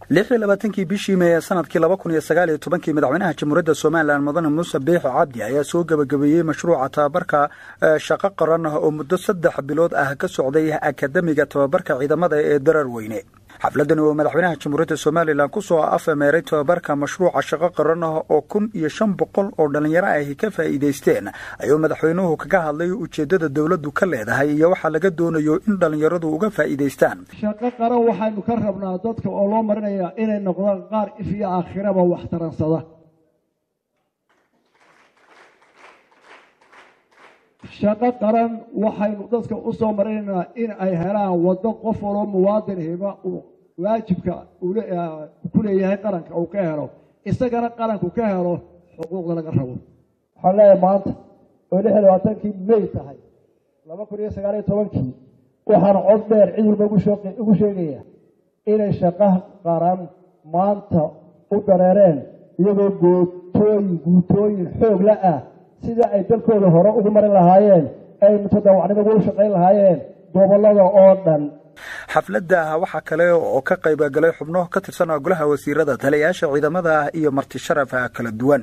26 bishii May sanadkii 2019 madaxweynaha Jamhuuriyadda Soomaaliland Mudane Muuse Biixi Cabdi ayaa soo gabagabeeyay mashruuca tababarka shaqo qaran oo muddo 3 bilood ah ka socday akademiga tababarka ciidamada ee Darar Weyne. xafladan oo madaxweynaha Jamhuuriyadda Soomaaliland ku soo afmeeray tababarka mashruuca shaqo qaran oo 1500 oo dhalinyaro ah ka faa'iideysteen ayuu madaxweynuhu kaga hadlay ujeedada dawladdu ka leedahay iyo waxa laga doonayo in dhalinyaradu uga faa'iideystaan. shaqo qaran waxaanu ka rabnaa dadka oo loo marinayaa inay noqdaan qaar if iyo aakhiraba wax taransada. shaqo qaran waxaynu dadka u soo marinaynaa in ay helaan wado qof walba muwaadin heba waajibka ku leeyahay qaranka uu ka helo isagana qaranku ka helo xuquuqda laga rabo. waxaan leeyahay maanta oo 26 May tahay 2019 waxaan cod dheer cid walba ugu sheegaya inay shaqo qaran maanta u dareereen iyagoo guutooyin xoog la ah sida ay dalkooda hore ugu marin lahaayeen ay mutadawacnimo ugu shaqeyn lahaayeen gobolada oo dhan. xafladda waxa kale oo ka qayb galay xubno ka tirsan golaha wasiirada taliyayaasha ciidamada iyo marti sharaf kala duwan.